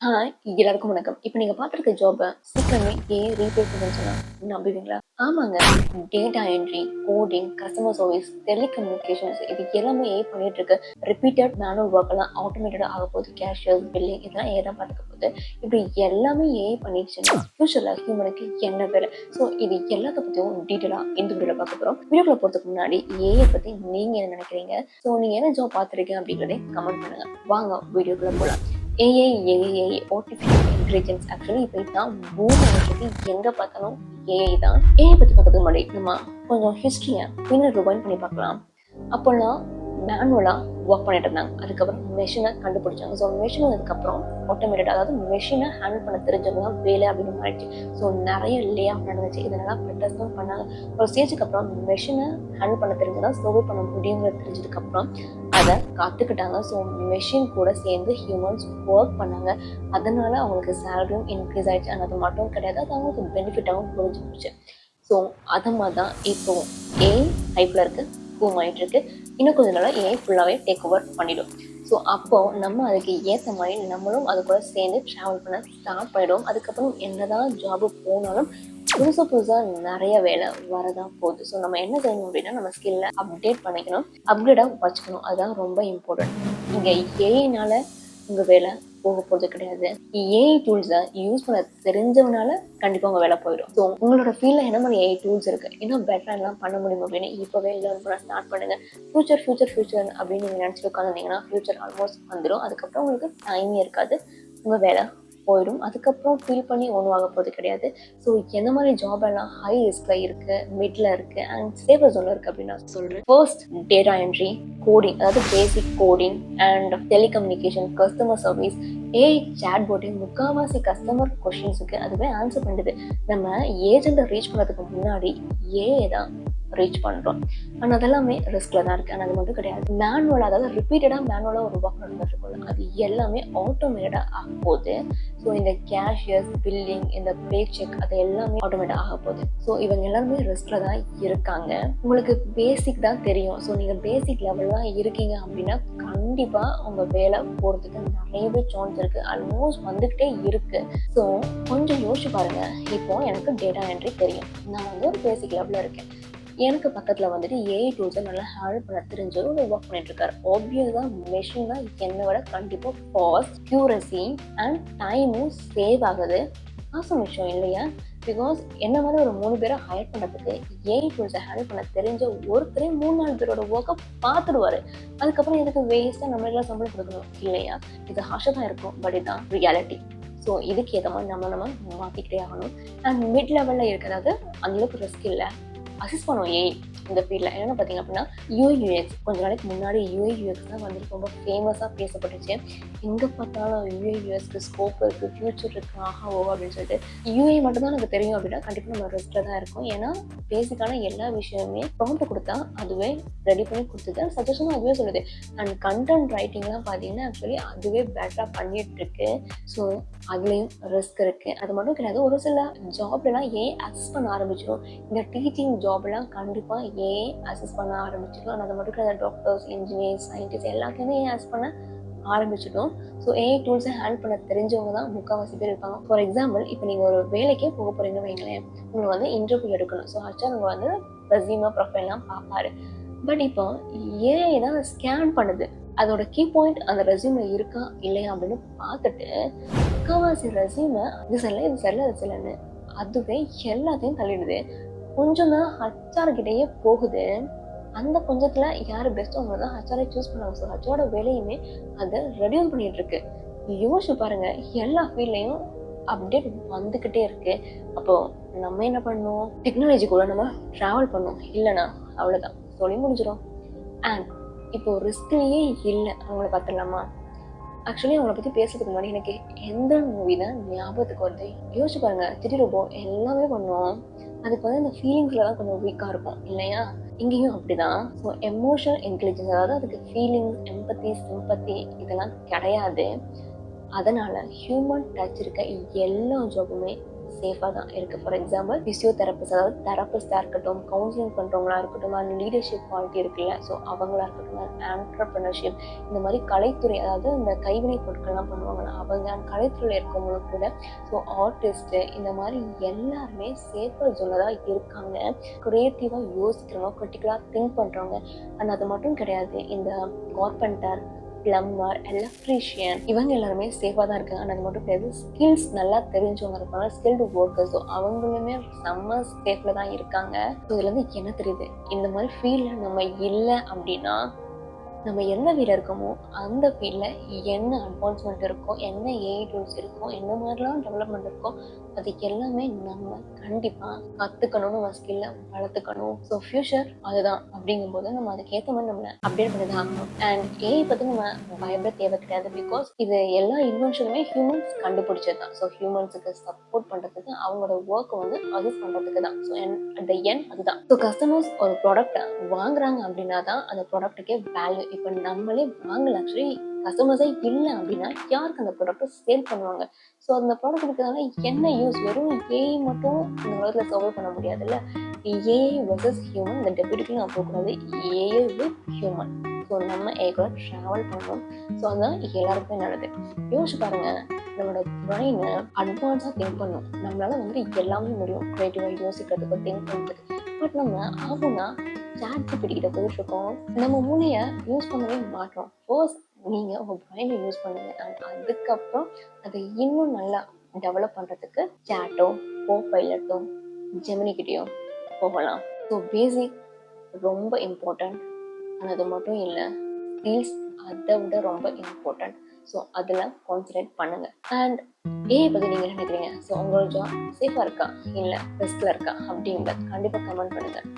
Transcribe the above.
எல்லாருக்கும் வணக்கம். இப்ப நீங்க பார்த்திருக்க ஜாப்ப சீக்கிரமே ஏஐ ரீப்ளேஸ் பண்ணும்னு சொன்னா நம்புவீங்களா? ஆமாங்க. Data entry, coding, customer service, telecommunications இது எல்லாமே ஏஐ பண்ணிட்டு இருக்கு. ரிப்பீட்டட் மேனுவல் ஒர்க் எல்லாம் ஆட்டோமேட்டடா ஆக போகுது. கேஷியர்ஸ், பில்லிங் இதெல்லாம் ஏஐ தான் பார்த்துக்க போகுது. இப்படி எல்லாமே ஏஐ பண்ணிடுச்சுன்னா ஃபியூச்சர்ல ஹியூமனுக்கு என்ன வேலை? ஸோ இது எல்லாத்த பத்தியும் டீட்டெயிலா இந்த வீடியோல பார்க்க போறோம். வீடியோக்குள்ள போறதுக்கு முன்னாடி ஏஐ பத்தி நீங்க என்ன நினைக்கிறீங்க? ஸோ நீங்க என்ன ஜாப் பார்த்திருக்கீங்க அப்படிங்கிறதை கமெண்ட் பண்ணுங்க. வாங்க வீடியோக்குள்ள போலாம். ஏஐ ஆர்டிஃபிஷியல் இன்டெலிஜென்ஸ் ஆக்சுவலி இப்போ இதுதான் பூமி ஆக்சுவலி எங்கே பார்த்தாலும் ஏஐ தான். ஏஐ பற்றி பார்க்கறதுக்கு முன்னாடி நம்ம கொஞ்சம் ஹிஸ்ட்ரியை பின்னர் ரிவைண்ட் பண்ணி பார்க்கலாம். அப்போல்லாம் மேனுவலாக ஒர்க் பண்ணிட்டு இருந்தாங்க. அதுக்கப்புறம் மெஷினை கண்டுபிடிச்சாங்க. ஸோ மெஷின் வந்ததுக்கப்புறம் ஆட்டோமேட்டட், அதாவது மெஷினை ஹேண்டில் பண்ண தெரிஞ்சவங்க வேலை அப்படின்னு மாறிடுச்சு. ஸோ நிறைய லே ஆஃப் நடந்துச்சு. இதனால ப்ரொட்டஸ்டும் பண்ணாங்க. ஒரு ஸ்டேஜுக்கு அப்புறம் மெஷினை ஹேண்டில் பண்ண தெரிஞ்சதான் சர்வே பண்ண முடியுங்கிறது தெரிஞ்சதுக்கப்புறம் அதை கற்றுக்கிட்டாங்க. ஸோ மெஷின் கூட சேர்ந்து ஹியூமன்ஸ் ஒர்க் பண்ணாங்க. அதனால அவங்களுக்கு சேலரியும் இன்க்ரீஸ் ஆயிடுச்சு. ஆனால் அது மட்டும் கிடையாது, அது அவங்களுக்கு பெனிஃபிட்டாகவும் புரிஞ்சு போச்சு. ஸோ அது மாதிரி தான் இப்போ ஏஐ ஹைப்பில் இருக்குது, பூம் ஆகிட்டு இருக்கு. இன்னும் கொஞ்ச நாள் ஏஐ ஃபுல்லாகவே டேக் ஓவர் பண்ணிடும். ஸோ அப்போது நம்ம அதுக்கு ஏற்ற மாதிரி நம்மளும் அது கூட சேர்ந்து ட்ராவல் பண்ண ஸ்டார்ட் பண்ணிவிடும். அதுக்கப்புறம் என்னதான் ஜாபு போனாலும் புதுசாக நிறைய வேலை வரதான் போகுது. ஸோ நம்ம என்ன செய்யணும் அப்படின்னா, நம்ம ஸ்கில்லை அப்டேட் பண்ணிக்கணும், அப்கிரேடாக வச்சுக்கணும். அதுதான் ரொம்ப இம்பார்ட்டன்ட். இங்கே ஏஐனால உங்கள் வேலை போக போகிறது கிடையாது. ஏஐ டூல்ஸை யூஸ் பண்ண தெரிஞ்சவனால கண்டிப்பாக உங்கள் வேலை போயிடும். ஸோ உங்களோட ஃபீல்டில் என்ன மாதிரி ஏஐ டூல்ஸ் இருக்குது, இன்னும் பெட்டராக எல்லாம் பண்ண முடியும் அப்படின்னு இப்போவே லேர்ன் பண்ண ஸ்டார்ட் பண்ணுங்கள். ஃபியூச்சர் அப்படின்னு நீங்கள் நினச்சிட்டு உட்காந்துருந்தீங்கன்னா ஃபியூச்சர் ஆல்மோஸ்ட் வந்துடும். அதுக்கப்புறம் உங்களுக்கு டைமே இருக்காது, உங்கள் வேலை போயிடும். அதுக்கப்புறம் ஃபீல் பண்ணி ஒன்றும் ஆக போகிறது கிடையாது. ஸோ எந்த மாதிரி ஜாப் எல்லாம் ஹை ரிஸ்கில் இருக்குது, மிடில் இருக்குது அண்ட் சேஃபர் ஜோனில் இருக்குது அப்படின்னு நான் சொல்கிறேன். ஃபர்ஸ்ட், டேட்டா என்ட்ரி, கோடிங், அதாவது basic coding and telecommunication, customer service. AI சாட்போட்டே முக்கால்வாசி கஸ்டமர் கொஷின்ஸுக்கு அதுவே ஆன்சர் பண்ணுது. நம்ம ஏஜெண்ட்டை ரீச் பண்ணுறதுக்கு முன்னாடி ஏஐ தான் ரீச் பண்ணுறோம். ஆனால் அதெல்லாமே ரிஸ்கில் தான் இருக்குது. ஆனால் அது மட்டும் கிடையாது, மேனுவலாக, அதாவது ரிப்பீட்டடாக மேனுவலாக ஒரு ஒர்க் நடந்துருக்குள்ள அது எல்லாமே ஆட்டோமேட்டடாக ஆக போகுது. ஸோ இந்த கேஷியர்ஸ், பில்லிங், இந்த பே செக் அது எல்லாமே ஆட்டோமேட்டாக ஆக போகுது. ஸோ இவங்க எல்லாருமே ரிஸ்கில் தான் இருக்காங்க. உங்களுக்கு பேசிக் தான் தெரியும். ஸோ நீங்கள் பேசிக் லெவலில் தான் இருக்கீங்க அப்படின்னா கண்டிப்பாக உங்கள் வேலை போகிறதுக்கு நிறையவே சான்ஸ் இருக்குது. ஆல்மோஸ்ட் வந்துக்கிட்டே இருக்குது. ஸோ கொஞ்சம் யோசிச்சு பாருங்கள். இப்போது எனக்கு டேட்டா என்ட்ரி தெரியும், நான் வந்து ஒரு பேசிக் லெவலில் இருக்கேன். எனக்கு பக்கத்தில் வந்துட்டு ஏஐ டூல்ஸை நல்லா ஹேண்டில் பண்ண தெரிஞ்சவர் ஒரு ஒர்க் பண்ணிட்டு இருக்காரு. ஆப்வியஸாக மெஷின் தான் என்னை விட கண்டிப்பாக ஃபாஸ்ட், க்யூரசி அண்ட் டைமும் சேவ் ஆகுது. ஆசம் விஷயம் இல்லையா? பிகாஸ் என்ன மாதிரி ஒரு 3 பேரை ஹையர் பண்ணுறதுக்கு ஏஐ டூல்ஸை ஹேண்டில் பண்ண தெரிஞ்ச ஒருத்தரே 3-4 பேரோட ஒர்க்கை பார்த்துடுவார். அதுக்கப்புறம் இதுக்கு வேஸ்ட்டாக நம்ம எல்லாம் சம்பளம் கொடுக்கணும் இல்லையா? இது ஹாஷாக தான் இருக்கும், பட் இதுதான் ரியாலிட்டி. ஸோ இதுக்கு ஏற்ற மாதிரி நம்ம மாற்றிக்கிட்டே ஆகணும். அண்ட் மிட் லெவலில் இருக்கிறது அந்தளவுக்கு ரிஸ்க் இல்லை, அசிஸ்ட் பண்ணுவோம் ஏஐ இந்த ஃபீல்டில். என்னென்னு பார்த்தீங்க அப்படின்னா யூஐ/யூஎக்ஸ். கொஞ்ச நாளைக்கு முன்னாடி யூஐ/யூஎக்ஸ் தான் வந்துட்டு ரொம்ப ஃபேமஸாக பேசப்பட்டுச்சு. எங்கே பார்த்தாலும் யூஐ/யூஎக்ஸ்க்கு ஸ்கோப் இருக்குது, ஃபியூச்சர் இருக்குது, ஆஹாவோ அப்படின்னு சொல்லிட்டு. யூஐ மட்டும்தான் எனக்கு தெரியும் அப்படின்னா கண்டிப்பாக நம்ம ரிஸ்கில் தான் இருக்கும். ஏன்னா பேசிக்கான எல்லா விஷயமே ப்ராம்ப்ட் கொடுத்தா அதுவே ரெடி பண்ணி கொடுத்துது, சஜஷனும் அதுவே சொல்லுது. அண்ட் கண்டென்ட் ரைட்டிங்லாம் பார்த்தீங்கன்னா ஆக்சுவலி அதுவே பெட்டராக பண்ணிட்டு இருக்கு. ஸோ அதுலேயும் ரிஸ்க் இருக்குது. அது மட்டும் கிடையாது, ஒரு சில ஜாப்லாம் ஏஐ அசிஸ்ட் பண்ண ஆரம்பிச்சிடும். இந்த டீச்சிங் ஜாப்லாம் கண்டிப்பாக ஏஐ அசிஸ்ட் பண்ண ஆரம்பிச்சிடும். அது மட்டும் கிடையாது, டாக்டர்ஸ், இன்ஜினியர்ஸ், சயின்டிஸ்ட் எல்லாத்தையுமே ஏஐ அசிஸ்ட் பண்ண ஆரம்பிச்சிடும். ஸோ ஏஐ டூல்ஸை ஹேண்டில் பண்ண தெரிஞ்சவங்க தான் முக்கால்வாசி பேர் இருப்பாங்க. ஃபார் எக்ஸாம்பிள், இப்போ நீங்கள் ஒரு வேலைக்கே போக போகிறீங்கன்னு வைங்களேன், உங்களுக்கு வந்து இன்டர்வியூ எடுக்கணும். ஸோ ஹச்ஆர் உங்கள் வந்து ரெஸ்யூமே, ப்ரொஃபைல்லாம் பார்ப்பாரு. பட் இப்போ ஏஐ தான் ஸ்கேன் பண்ணுது. அதோட கீ பாயிண்ட் அந்த ரெஸ்யூமே இருக்கா இல்லையா அப்படின்னு பார்த்துட்டு முக்கால்வாசி ரெஸ்யூமை இது சரியில்லைன்னு அதுவே எல்லாத்தையும் தள்ளிடுது. கொஞ்சம் தான் ஹச்ஆர்கிட்டயே போகுது. அந்த கொஞ்சத்தில் யார் பெஸ்ட்டோ அவங்க தான் ஹச்ஆரை சூஸ் பண்ணுவாங்க. ஸோ ஹச்ஆரோட வேலையுமே அதை ரெடியூஸ் பண்ணிட்டு இருக்கு. யோசிச்சு பாருங்க, எல்லா ஃபீல்ட்லையும் அப்டேட் வந்துக்கிட்டே இருக்கு. அப்போது நம்ம என்ன பண்ணணும்? டெக்னாலஜி கூட நம்ம ட்ராவல் பண்ணணும். இல்லைன்னா அவ்வளோதான், சொல்லி முடிஞ்சிடும். அண்ட் இப்போ ரிஸ்க்லேயே இல்லை அவங்கள பார்த்துடலாமா? ஆக்சுவலி அவங்கள பற்றி பேசுறதுக்கு முன்னாடி எனக்கு எந்த மூவி தான் ஞாபகத்துக்கு வருது? யோசிச்சு பாருங்க. திடீரோபோ எல்லாமே பண்ணுவோம், அதுக்கு வந்து இந்த ஃபீலிங்ஸில் தான் கொஞ்சம் வீக்காக இருக்கும் இல்லையா? இங்கேயும் அப்படிதான். ஸோ எமோஷனல் இன்டெலிஜென்ஸ், அதாவது அதுக்கு ஃபீலிங்ஸ், எம்பத்தி, சிம்பத்தி இதெல்லாம் கிடையாது. அதனால் ஹியூமன் டச் இருக்க எல்லா ஜாபுமே சேஃபாக தான் இருக்குது. ஃபார் எக்ஸாம்பிள் ஃபிசியோதெரபிஸ்ட், அதாவது தெரபிஸ்டாக இருக்கட்டும், கவுன்சிலிங் பண்ணுறவங்களா இருக்கட்டும், அண்ட் லீடர்ஷிப் குவாலிட்டி இருக்குல்ல, ஸோ அவங்களா இருக்கட்டும், ஆண்டர்ப்ரனர்ஷிப், இந்த மாதிரி கலைத்துறை, அதாவது இந்த கைவினை பொருட்கள்லாம் பண்ணுவாங்களா அவங்க, கலைத்துறையில் இருக்கவங்களுக்கு கூட, ஸோ ஆர்டிஸ்ட்டு, இந்த மாதிரி எல்லாருமே சேஃபர் ஜோனில் தான் இருக்காங்க. க்ரியேட்டிவாக யோசிக்கிறவங்க, கிரிட்டிக்கலாக திங்க் பண்ணுறவங்க. அண்ட் அது மட்டும் கிடையாது, இந்த கார்பெண்டர், பிளம்பர், எலக்ட்ரீஷியன், இவங்க எல்லாருமே சேஃபாக தான் இருக்காங்க. ஆனால் அது மட்டும் கிடையாது, ஸ்கில்ஸ் நல்லா தெரிஞ்சவங்க இருப்பாங்க, ஸ்கில்டு ஒர்க்கர்ஸ், ஸோ அவங்களுமே செம்ம சேஃபில் தான் இருக்காங்க. ஸோ இதுலேருந்து என்ன தெரியுது, இந்த மாதிரி ஃபீல்டில் நம்ம இல்லை அப்படின்னா நம்ம எந்த ஃபீல்டில் இருக்கோமோ அந்த ஃபீல்டில் என்ன அட்வான்ஸ்மெண்ட் இருக்கோ, என்ன ஏஐ டூல்ஸ் இருக்கோ, என்ன மாதிரிலாம் டெவலப்மெண்ட் இருக்கோ, அது எல்லாமே நம்ம கண்டிப்பாக கற்றுக்கணும், நம்ம ஸ்கில்லை வளர்த்துக்கணும். ஸோ ஃபியூச்சர் அதுதான் அப்படிங்கும்போது நம்ம அதுக்கேற்ற மாதிரி நம்மளை அப்டேட் பண்ணி தான் ஆகணும். அண்ட் ஏஐ பற்றி நம்ம பயப்பட தேவை கிடையாது. பிகாஸ் இது எல்லா இன்வென்ஷனுமே ஹியூமன்ஸ் கண்டுபிடிச்சது தான். ஸோ ஹியூமன்ஸுக்கு சப்போர்ட் பண்ணுறதுக்கு, அவங்களோட ஒர்க்கை வந்து அசிஸ்ட் பண்ணுறதுக்கு தான். ஸோ அட் த எண்ட் அதுதான். ஸோ கஸ்டமர்ஸ் ஒரு ப்ராடக்டை வாங்குறாங்க அப்படின்னா தான் அந்த ப்ராடக்ட்டுக்கே வேல்யூ. இப்போ நம்மளே வாங்கல, ஆக்சுவலி கஸ்டமர்ஸே இல்லை அப்படின்னா யாருக்கு அந்த ப்ராடக்ட்டை சேல் பண்ணுவாங்க? ஸோ அந்த ப்ராடக்ட் இருக்கிறதால என்ன யூஸ்? வெறும் ஏஐ மட்டும் இந்த உலகத்தில் சர்வை பண்ண முடியாதுல்ல. ஏஐ வர்சஸ் ஹியூமன், இந்த டெபியூட்டிக்கும் நான் போகக்கூடாது. AI with human. ஸோ நம்ம ஏஐ கூட ட்ராவல் பண்ணணும். ஸோ அதுதான் எல்லாருக்குமே நல்லது. யோசிச்சு பாருங்க, நம்மளோட பிரெயினை அட்வான்ஸாக திங்க் பண்ணும். நம்மளால வந்து எல்லாமே முடியும், க்ரியேட்டிவாக யோசிக்கிறதுக்கு, திங்க் பண்ணுறதுக்கு. பட் நம்ம ஆகும்னா சாட்ஜிபிடி கிட்ட போயிட்டுருக்கோம், நம்ம மூளையை யூஸ் பண்ணவே மாட்டோம். ஃபர்ஸ்ட் நீங்கள் உங்கள் பிரெயினை யூஸ் பண்ணுங்க. அண்ட் அதுக்கப்புறம் அதை இன்னும் நல்லா டெவலப் பண்ணுறதுக்கு சாட்டோ, கோபைலட்டோ, ஜெமினிக்கிட்டேயோ போகலாம். ஸோ பேசிக் ரொம்ப இம்பார்ட்டண்ட். ஆனால் அது மட்டும் இல்லை, ஸ்கில்ஸ் அதை விட ரொம்ப இம்பார்ட்டண்ட். ஸோ அதில் கான்சன்ட்ரேட் பண்ணுங்கள். அண்ட் ஏஐ பற்றி நீங்கள் நினைக்கிறீங்க? ஸோ உங்களோட ஜாப் சேஃபாக இருக்கா, இல்லை ரிஸ்கில் இருக்கா அப்படிங்கிறத கண்டிப்பாக கமெண்ட் பண்ணுங்கள்.